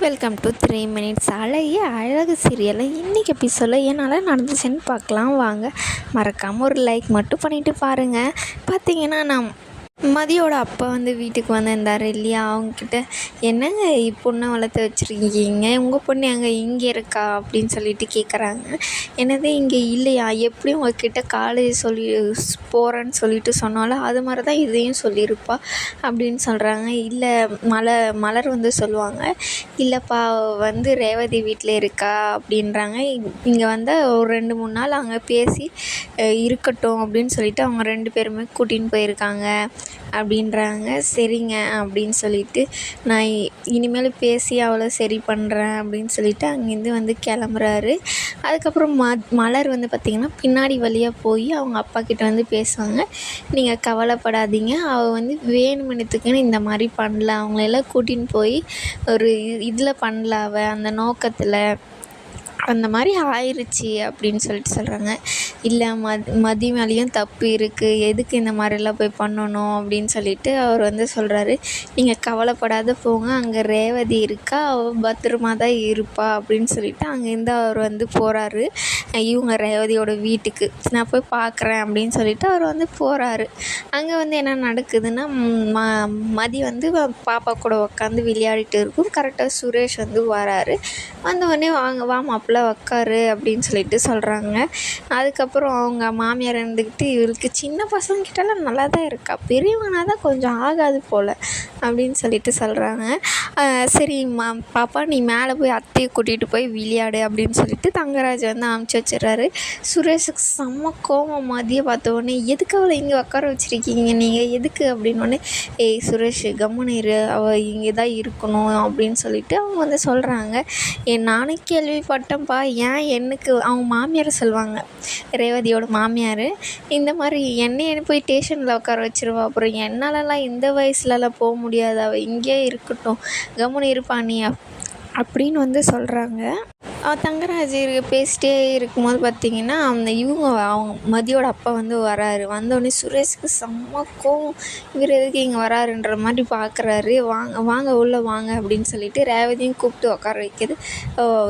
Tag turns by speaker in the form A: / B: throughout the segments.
A: Welcome to 3 minutes அழகு சீரியலில் இன்றைக்கி எபிசோடில் என்னால் நடந்துச்சுன்னு பார்க்கலாம் வாங்க. மறக்காமல் ஒரு லைக் மட்டும் பண்ணிவிட்டு பாருங்கள். பார்த்தீங்கன்னா நான் மதியோட அப்பா வீட்டுக்கு வந்திருந்தார் இல்லையா, அவங்கக்கிட்ட என்னங்க பொண்ணை வளர்த்து வச்சுருக்கீங்க, உங்கள் பொண்ணு அங்கே இங்கே இருக்கா அப்படின்னு சொல்லிட்டு கேட்குறாங்க. என்னது இங்கே இல்லையா, எப்படி உங்கள்கிட்ட காலேஜ் சொல்லி போகிறேன்னு சொல்லிட்டு சொன்னாலும் அது மாதிரி தான் இதையும் சொல்லியிருப்பா அப்படின்னு சொல்கிறாங்க. இல்லை மலர் சொல்லுவாங்க, இல்லைப்பா ரேவதி வீட்டில் இருக்கா அப்படின்றாங்க. இங்கே ஒரு 2-3 நாள் அங்கே பேசி இருக்கட்டும் அப்படின்னு சொல்லிட்டு அவங்க 2 பேருமே கூட்டின்னு போயிருக்காங்க அப்படின்றாங்க. சரிங்க அப்படின்னு சொல்லிட்டு நான் இனிமேல் பேசி அவளை சரி பண்ணுறேன் அப்படின்னு சொல்லிட்டு அங்கேருந்து கிளம்புறாரு. அதுக்கப்புறம் மலர் பார்த்திங்கன்னா பின்னாடி வழியாக போய் அவங்க அப்பா கிட்ட பேசுவாங்க. நீங்கள் கவலைப்படாதீங்க, அவள் வேணுமெனத்துக்குன்னு இந்த மாதிரி பண்ணல, அவங்களெல்லாம் கூட்டின்னு போய் ஒரு இதில் பண்ணல, அவள் அந்த நோக்கத்தில் அந்த மாதிரி ஆயிடுச்சு அப்படின்னு சொல்லிட்டு சொல்கிறாங்க. இல்லை மதி மேலேயும் தப்பு இருக்குது, எதுக்கு இந்த மாதிரிலாம் போய் பண்ணணும் அப்படின்னு சொல்லிட்டு அவர் சொல்கிறாரு. நீங்கள் கவலைப்படாத போங்க, அங்கே ரேவதி இருக்கா, அவள் பத்திரமா தான் இருப்பா அப்படின்னு சொல்லிட்டு அங்கேருந்து அவர் போகிறாரு. இவங்க ரேவதியோட வீட்டுக்கு நான் போய் பார்க்குறேன் அப்படின்னு சொல்லிட்டு அவர் போகிறாரு. அங்கே என்ன நடக்குதுன்னா, மதி பாப்பா கூட உட்காந்து விளையாடிட்டு இருக்கும். கரெக்டாக சுரேஷ் வராரு. வந்தோடனே வா மாப்பிள்ள உக்காரு அப்படின்னு சொல்லிட்டு சொல்கிறாங்க. அதுக்கப்புறம் அவங்க மாமியார் இருந்துக்கிட்டு, இவளுக்கு சின்ன பசங்கக்கிட்டலாம் நல்லா தான் இருக்கா, பெரியவங்கனா தான் கொஞ்சம் ஆகாது போல் அப்படின்னு சொல்லிட்டு சொல்கிறாங்க. சரி பாப்பா நீ மேலே போய் அத்தையை கூட்டிகிட்டு போய் விளையாடு அப்படின்னு சொல்லிட்டு தங்கராஜ் அமுச்சு வச்சிடறாரு. சுரேஷுக்கு செம்ம கோவம். மதியை பார்த்த உடனே, எதுக்கு அவளை இங்கே உட்கார வச்சுருக்கீங்க நீங்கள், எதுக்கு அப்படின்னோடனே, ஏய் சுரேஷ் கம்முனு அவள் இங்கே தான் இருக்கணும் அப்படின்னு சொல்லிட்டு அவங்க சொல்கிறாங்க. நானே கேள்விப்பட்டேன்ப்பா, ஏன் எனக்கு அவங்க மாமியார் சொல்லுவாங்க, ரேவதியோட மாமியார் இந்த மாதிரி என்னைய போய் ஸ்டேஷனில் உட்கார வச்சிருவா, அப்புறம் என்னாலலாம் இந்த வயசுலலாம் போக முடியாது, அவள் இங்கே இருக்கட்டும், கம்முனு இருப்பா நீ அப்படின்னு சொல்கிறாங்க. தங்கராஜ் பேசிட்டே இருக்கும்போது பார்த்திங்கன்னா அவங்க மதியோட அப்பா வராரு. வந்தோடனே சுரேஷுக்கு செம்ம கோவம், இவர் எதுக்கு இங்கே வராருன்ற மாதிரி பார்க்குறாரு. வாங்க உள்ளே வாங்க அப்படின்னு சொல்லிட்டு ரேவதியும் கூப்பிட்டு உட்கார வைக்கிது.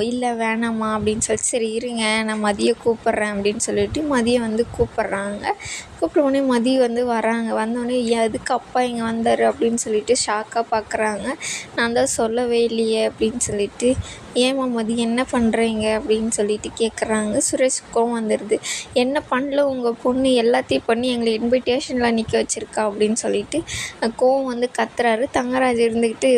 A: இல்லை வேணாம்மா அப்படின்னு சொல்லிட்டு, சரி இருங்க நான் மதியை கூப்பிட்றேன் அப்படின்னு சொல்லிட்டு மதியை கூப்பிட்றாங்க. கூப்பிட்ட உடனே மதி வராங்க. வந்தோடனே எதுக்கு அப்பா இங்கே வந்தார் அப்படின்னு சொல்லிட்டு ஷாக்காக பார்க்குறாங்க. நான் தான் சொல்லவே இல்லையே அப்படின்னு சொல்லிட்டு, ஏம்மா மதி என்ன பண்ணுறீங்க அப்படின்னு சொல்லிட்டு கேட்குறாங்க. சுரேஷுக்கும் வந்துடுது. என்ன பண்ணல உங்கள் பொண்ணு, எல்லாத்தையும் பண்ணி எங்களை இன்விடேஷனில் நிற்க வச்சுருக்கா அப்படின்னு சொல்லிட்டு கோவம் கத்துறாரு. தங்கராஜ் இருந்துக்கிட்டு,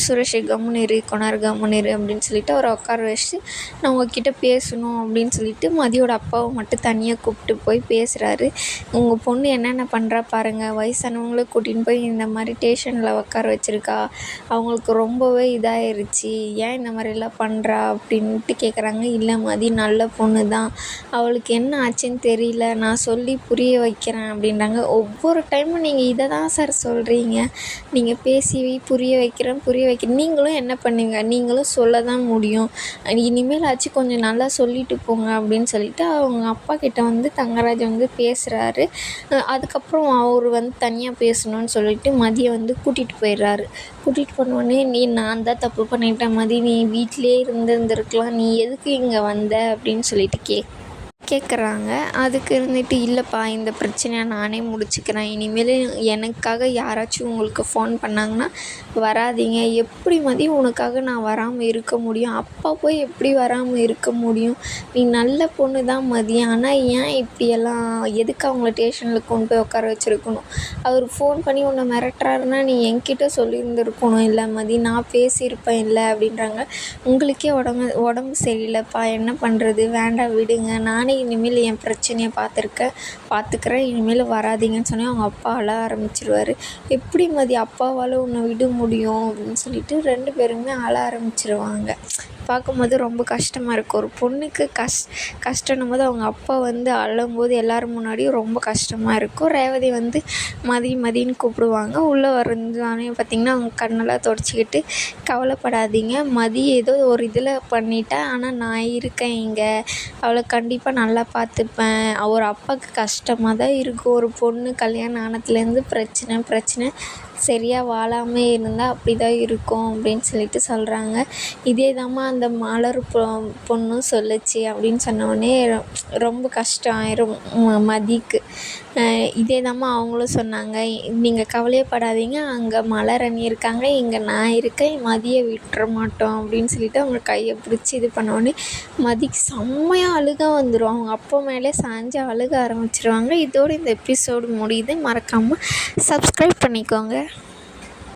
A: சுரேஷ் கம்முனிரு கம்முனிரு அப்படின்னு சொல்லிட்டு அவரை உட்கார வச்சு, நான் உங்ககிட்ட பேசணும் அப்படின்னு சொல்லிட்டு மதியோட அப்பாவை மட்டும் தனியாக கூப்பிட்டு போய் பேசுகிறாரு. உங்கள் பொண்ணு என்னென்ன பண்ணுறா பாருங்கள், வயசானவங்கள கூட்டின்னு போய் இந்த மாதிரி ஸ்டேஷனில் உட்கார வச்சுருக்கா, அவங்களுக்கு ரொம்பவே இதாகிருச்சு, ஏன் இந்த மாதிரிலாம் பண்ணுறா அப்படின்ட்டு கேட்குறாங்க. இல்லை மதி நல்ல பொண்ணு தான், அவளுக்கு என்ன ஆச்சுன்னு தெரியல, நான் சொல்லி புரிய வைக்கிறேன் அப்படின்றாங்க. ஒவ்வொரு டைமும் நீங்கள் இதை தான் சார் சொல்கிறீங்க, நீங்கள் பேசி புரிய வைக்கிறேன் நீங்களும் என்ன பண்ணுவீங்க, நீங்களும் சொல்ல தான் முடியும், இனிமேல் ஆச்சு கொஞ்சம் நல்லா சொல்லிட்டு போங்க அப்படின்னு சொல்லிட்டு அவங்க அப்பா கிட்ட தங்கராஜ் பேசுகிறாரு. அதுக்கப்புறம் அவர் தனியாக பேசணும்னு சொல்லிட்டு மதியை கூட்டிகிட்டு போயிடுறாரு. கூட்டிகிட்டு போனோடனே, நீ நான் தான் தப்பு பண்ணிட்டேன் மதி, நீ வீட்டிலே இருந்திருக்கலாம், நீ எதுக்கு இங்கே வந்த அப்படின்னு சொல்லிட்டு கேட்குறாங்க. அதுக்கு இருந்துட்டு, இல்லைப்பா இந்த பிரச்சனையை நானே முடிச்சுக்கிறேன், இனிமேல் எனக்காக யாராச்சும் உங்களுக்கு ஃபோன் பண்ணாங்கன்னா வராதீங்க, எப்படி மதி உனக்காக நான் வராமல் இருக்க முடியும், அப்பா போய் எப்படி வராமல் இருக்க முடியும், நீ நல்ல பொண்ணு தான் மதி, ஆனால் ஏன் இப்படியெல்லாம், எதுக்கு அவங்கள ஸ்டேஷனில் கொண்டு போய் உட்கார வச்சுருக்கணும், அவர் ஃபோன் பண்ணி உன்னை மிரட்டுறாருன்னா நீ என்கிட்ட சொல்லியிருந்துருக்கணும் இல்லை மதி, நான் பேசியிருப்பேன் இல்லை அப்படின்றாங்க. உங்களுக்கே உடம்பு சரியில்லைப்பா, என்ன பண்ணுறது, வேண்டாம் விடுங்க, நானே இனிமேல் என் பிரச்சனையை பார்த்துக்கிறேன், இனிமேல் வராதிங்கன்னு சொன்னேன். அவங்க அப்பா அழ ஆரம்பிச்சிருவார். எப்படி மதி அப்பாவால் உன்னை விட முடியும் அப்படின்னு சொல்லிட்டு 2 பேருமே அழ ஆரம்பிச்சிருவாங்க. பார்க்கும்போது ரொம்ப கஷ்டமாக இருக்கும். ஒரு பொண்ணுக்கு கஷ்டன்னும் போது அவங்க அப்பா அழும்போது எல்லோரும் முன்னாடியும் ரொம்ப கஷ்டமாக இருக்கும். ரேவதி மதின்னு கூப்பிடுவாங்க. உள்ளே வரந்தானே பார்த்திங்கன்னா அவங்க கண்ணெல்லாம் தொடச்சிக்கிட்டு, கவலைப்படாதீங்க மதி ஏதோ ஒரு இதில் பண்ணிட்டா, ஆனால் நான் இருக்கேன் இங்கே, அவளை கண்டிப்பாக நல்லா பார்த்துப்பேன், அவர் அப்பாவுக்கு கஷ்டமாக தான் இருக்கும், ஒரு பொண்ணு கல்யாணம் ஆனதுலேருந்து பிரச்சனை சரியாக வாழாமல் இருந்தால் அப்படி தான் இருக்கும் அப்படின்னு சொல்லிட்டு சொல்கிறாங்க. இதே தாம்மா அந்த மலர் பொண்ணும் சொல்லுச்சு அப்படின்னு சொன்னோடனே ரொம்ப கஷ்டம் ஆயிரும் மதிக்கு. இதே தாம்மா அவங்களும் சொன்னாங்க, நீங்கள் கவலையப்படாதீங்க, அங்கே மலரணி இருக்காங்க, இங்கே நான் இருக்கேன், மதியை விட்டுற மாட்டோம் அப்படின்னு சொல்லிட்டு அவங்க கையை பிடிச்சி இது பண்ணோடனே மதிக்கு செம்மையாக அழுக வந்துடும். அவங்க அப்பா மேலே சாஞ்சு அழுக ஆரம்பிச்சிருவாங்க. இதோடு இந்த எபிசோடு முடியுது. மறக்காமல் சப்ஸ்கிரைப் பண்ணிக்கோங்க.